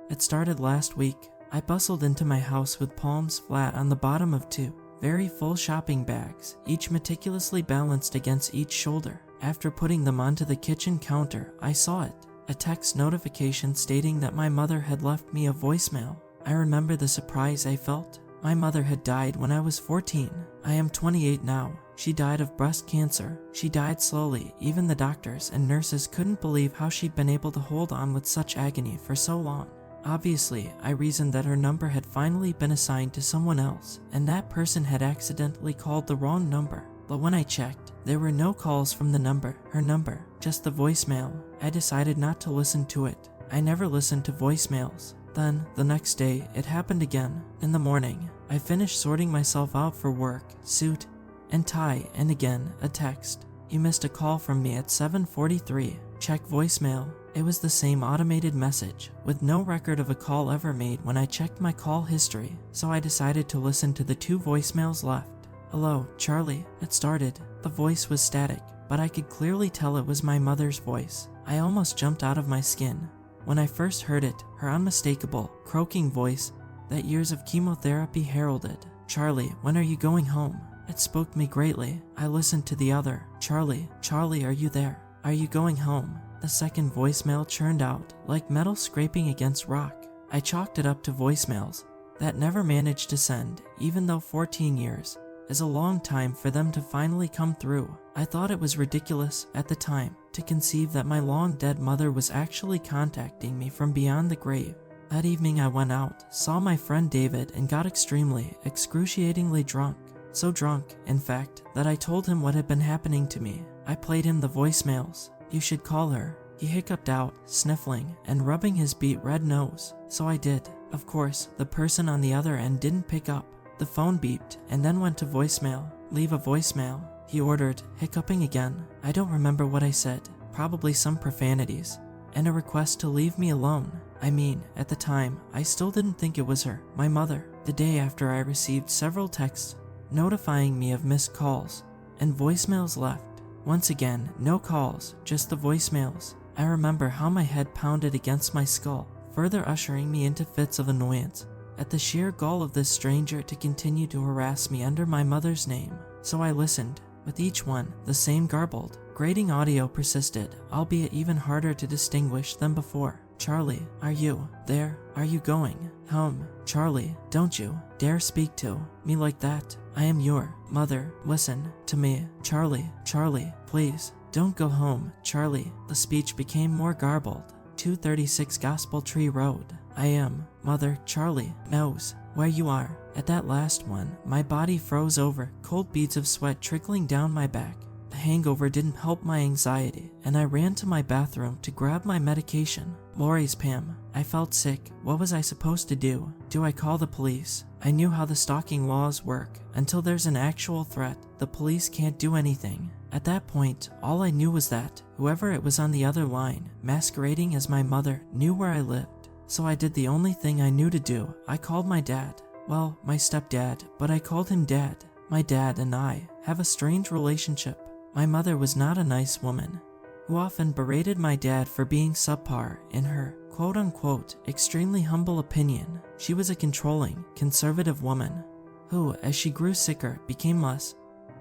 It started last week. I bustled into my house with palms flat on the bottom of two very full shopping bags, each meticulously balanced against each shoulder. After putting them onto the kitchen counter, I saw it. A text notification stating that my mother had left me a voicemail. I remember the surprise I felt. My mother had died when I was 14. I am 28 now. She died of breast cancer. She died slowly. Even the doctors and nurses couldn't believe how she'd been able to hold on with such agony for so long. Obviously, I reasoned that her number had finally been assigned to someone else, and that person had accidentally called the wrong number. But when I checked, there were no calls from the number, her number, just the voicemail. I decided not to listen to it. I never listened to voicemails. Then, the next day, it happened again. In the morning, I finished sorting myself out for work, suit, and tie, and again, a text. You missed a call from me at 7:43. Check voicemail. It was the same automated message, with no record of a call ever made when I checked my call history, so I decided to listen to the two voicemails left. Hello, Charlie. It started. The voice was static, but I could clearly tell it was my mother's voice. I almost jumped out of my skin. When I first heard it, her unmistakable, croaking voice that years of chemotherapy heralded. Charlie, when are you going home? It spooked me greatly. I listened to the other. Charlie, Charlie, are you there? Are you going home? The second voicemail churned out, like metal scraping against rock. I chalked it up to voicemails that never managed to send, even though 14 years is a long time for them to finally come through. I thought it was ridiculous at the time to conceive that my long-dead mother was actually contacting me from beyond the grave. That evening I went out, saw my friend David, and got extremely, excruciatingly drunk. So drunk, in fact, that I told him what had been happening to me. I played him the voicemails. You should call her. He hiccuped out, sniffling, and rubbing his beet red nose. So I did. Of course, the person on the other end didn't pick up. The phone beeped, and then went to voicemail. Leave a voicemail, he ordered, hiccuping again. I don't remember what I said. Probably some profanities. And a request to leave me alone. I mean, at the time, I still didn't think it was her, my mother. The day after, I received several texts notifying me of missed calls and voicemails left. Once again, no calls, just the voicemails. I remember how my head pounded against my skull, further ushering me into fits of annoyance at the sheer gall of this stranger to continue to harass me under my mother's name. So I listened. With each one, the same garbled, grating audio persisted, albeit even harder to distinguish than before. Charlie, are you there? Are you going home? Charlie, don't you dare speak to me like that. I am your mother. Listen to me. Charlie, Charlie, please, don't go home. Charlie. The speech became more garbled. 236 Gospel Tree Road. I am, mother. Charlie knows where you are. At that last one, my body froze over, cold beads of sweat trickling down my back. The hangover didn't help my anxiety, and I ran to my bathroom to grab my medication. Lori's Pam. I felt sick. What was I supposed to do? Do I call the police? I knew how the stalking laws work. Until there's an actual threat, the police can't do anything. At that point, all I knew was that whoever it was on the other line, masquerading as my mother, knew where I lived. So I did the only thing I knew to do. I called my dad. Well, my stepdad, but I called him Dad. My dad and I have a strange relationship. My mother was not a nice woman, who often berated my dad for being subpar in her quote-unquote extremely humble opinion. She was a controlling, conservative woman who, as she grew sicker, became less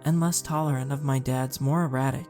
and less tolerant of my dad's more erratic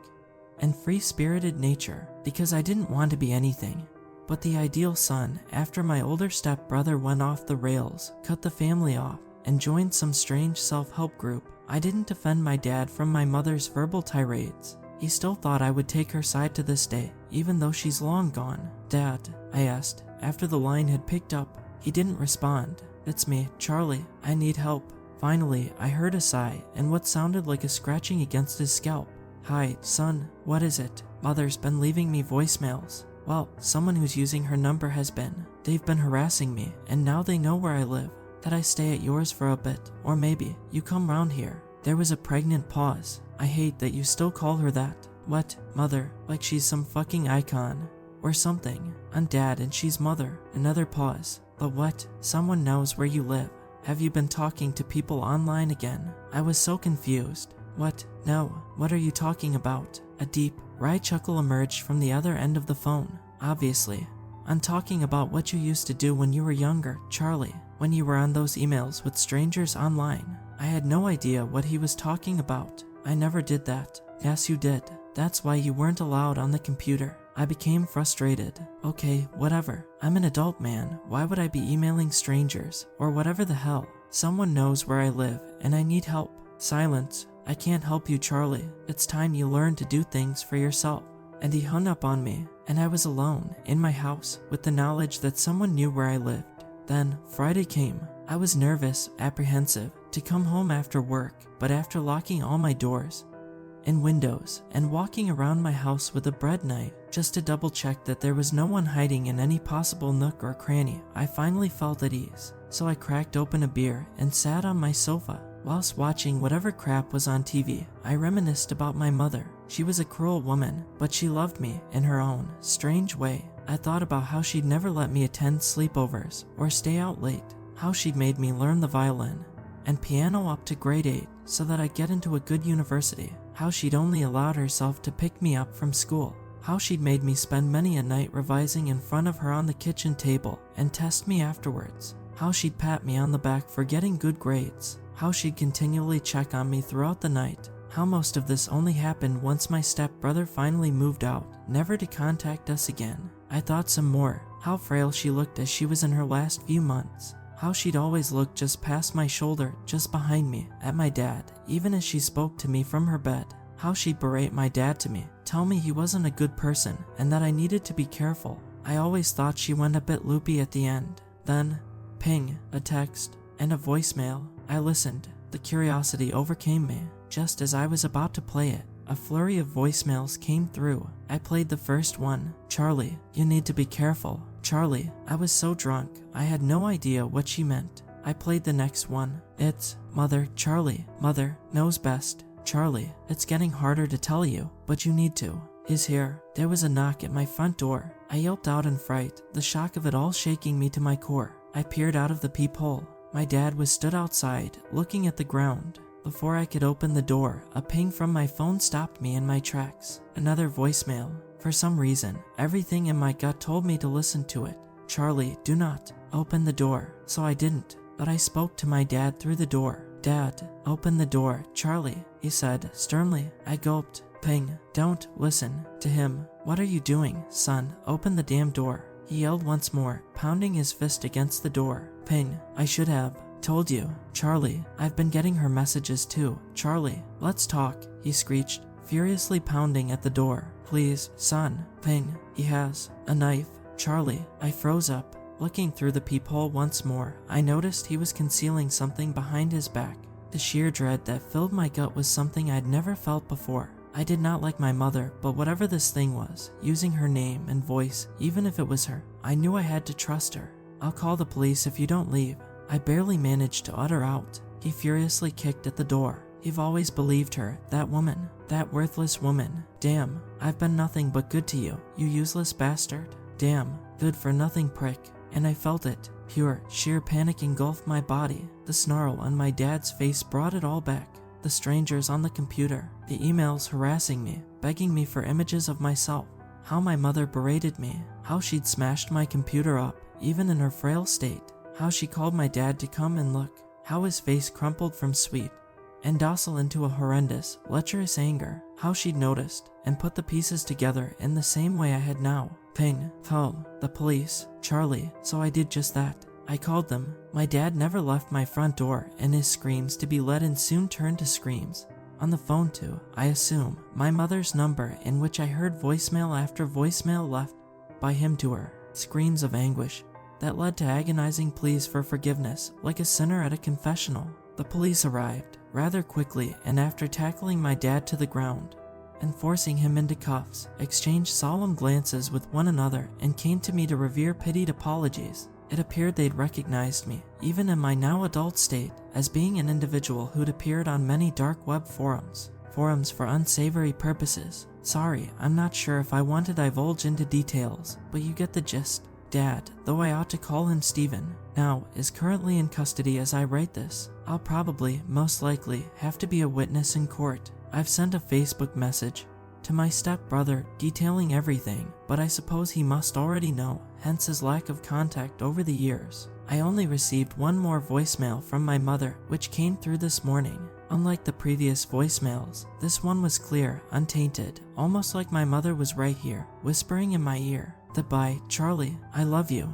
and free-spirited nature, because I didn't want to be anything but the ideal son. After my older stepbrother went off the rails, cut the family off, and joined some strange self-help group, I didn't defend my dad from my mother's verbal tirades. He still thought I would take her side to this day, even though she's long gone. Dad, I asked, after the line had picked up. He didn't respond. It's me, Charlie. I need help. Finally, I heard a sigh and what sounded like a scratching against his scalp. Hi, son, what is it? Mother's been leaving me voicemails. Well, someone who's using her number has been. They've been harassing me, and now they know where I live. That I stay at yours for a bit, or maybe you come round here. There was a pregnant pause. I hate that you still call her that. What, mother, like she's some fucking icon or something. I'm dad and she's mother. Another pause. But what? Someone knows where you live. Have you been talking to people online again? I was so confused. What? No. What are you talking about? A deep, wry chuckle emerged from the other end of the phone. Obviously, I'm talking about what you used to do when you were younger, Charlie, when you were on those emails with strangers online. I had no idea what he was talking about. I never did that. Yes, you did. That's why you weren't allowed on the computer. I became frustrated. Okay, whatever. I'm an adult man. Why would I be emailing strangers? Or whatever the hell. Someone knows where I live, and I need help. Silence. I can't help you, Charlie. It's time you learn to do things for yourself. And he hung up on me, and I was alone, in my house, with the knowledge that someone knew where I lived. Then, Friday came. I was nervous, apprehensive, to come home after work, but after locking all my doors and windows, and walking around my house with a bread knife, just to double check that there was no one hiding in any possible nook or cranny, I finally felt at ease. So I cracked open a beer and sat on my sofa. Whilst watching whatever crap was on TV, I reminisced about my mother. She was a cruel woman, but she loved me in her own strange way. I thought about how she'd never let me attend sleepovers or stay out late, how she'd made me learn the violin and piano up to grade 8 so that I'd get into a good university, how she'd only allowed herself to pick me up from school, how she'd made me spend many a night revising in front of her on the kitchen table and test me afterwards, how she'd pat me on the back for getting good grades, how she'd continually check on me throughout the night, how most of this only happened once my stepbrother finally moved out, never to contact us again. I thought some more, how frail she looked as she was in her last few months, how she'd always look just past my shoulder, just behind me, at my dad, even as she spoke to me from her bed, how she'd berate my dad to me, tell me he wasn't a good person, and that I needed to be careful. I always thought she went a bit loopy at the end. Then, ping, a text, and a voicemail. I listened. The curiosity overcame me. Just as I was about to play it, a flurry of voicemails came through. I played the first one. Charlie, you need to be careful. Charlie, I was so drunk, I had no idea what she meant. I played the next one. It's, Mother, Charlie. Mother knows best. Charlie, it's getting harder to tell you, but you need to. He's here. There was a knock at my front door. I yelped out in fright, the shock of it all shaking me to my core. I peered out of the peephole. My dad was stood outside, looking at the ground. Before I could open the door, a ping from my phone stopped me in my tracks. Another voicemail. For some reason, everything in my gut told me to listen to it. Charlie, do not open the door. So I didn't, but I spoke to my dad through the door. Dad, open the door, Charlie, he said sternly. I gulped. Ping, don't listen to him. What are you doing, son? Open the damn door. He yelled once more, pounding his fist against the door. Ping, I should have told you. Charlie, I've been getting her messages too. Charlie, let's talk, he screeched, furiously pounding at the door. Please, son. Ping, he has a knife. Charlie, I froze up. Looking through the peephole once more, I noticed he was concealing something behind his back. The sheer dread that filled my gut was something I'd never felt before. I did not like my mother, but whatever this thing was, using her name and voice, even if it was her, I knew I had to trust her. I'll call the police if you don't leave. I barely managed to utter out. He furiously kicked at the door. You've always believed her, that woman, that worthless woman. Damn, I've been nothing but good to you, you useless bastard. Damn, good for nothing prick. And I felt it. Pure, sheer panic engulfed my body. The snarl on my dad's face brought it all back. The strangers on the computer, the emails harassing me, begging me for images of myself. How my mother berated me, how she'd smashed my computer up, even in her frail state. How she called my dad to come and look. How his face crumpled from sweet and docile into a horrendous, lecherous anger. How she'd noticed and put the pieces together in the same way I had now. Ping, call the police, Charlie. So I did just that. I called them. My dad never left my front door, and his screams to be let in soon turned to screams on the phone to, I assume, my mother's number, in which I heard voicemail after voicemail left by him to her. Screams of anguish that led to agonizing pleas for forgiveness, like a sinner at a confessional. The police arrived rather quickly, and after tackling my dad to the ground and forcing him into cuffs, exchanged solemn glances with one another and came to me to revere pitied apologies. It appeared they'd recognized me, even in my now adult state, as being an individual who'd appeared on many dark web forums for unsavory purposes. Sorry, I'm not sure if I want to divulge into details, but you get the gist. Dad, though I ought to call him Steven, now is currently in custody as I write this. I'll probably, most likely, have to be a witness in court. I've sent a Facebook message to my stepbrother detailing everything, but I suppose he must already know. hence his lack of contact over the years. I only received one more voicemail from my mother, which came through this morning. Unlike the previous voicemails, this one was clear, untainted, almost like my mother was right here, whispering in my ear. "Goodbye, Charlie, I love you."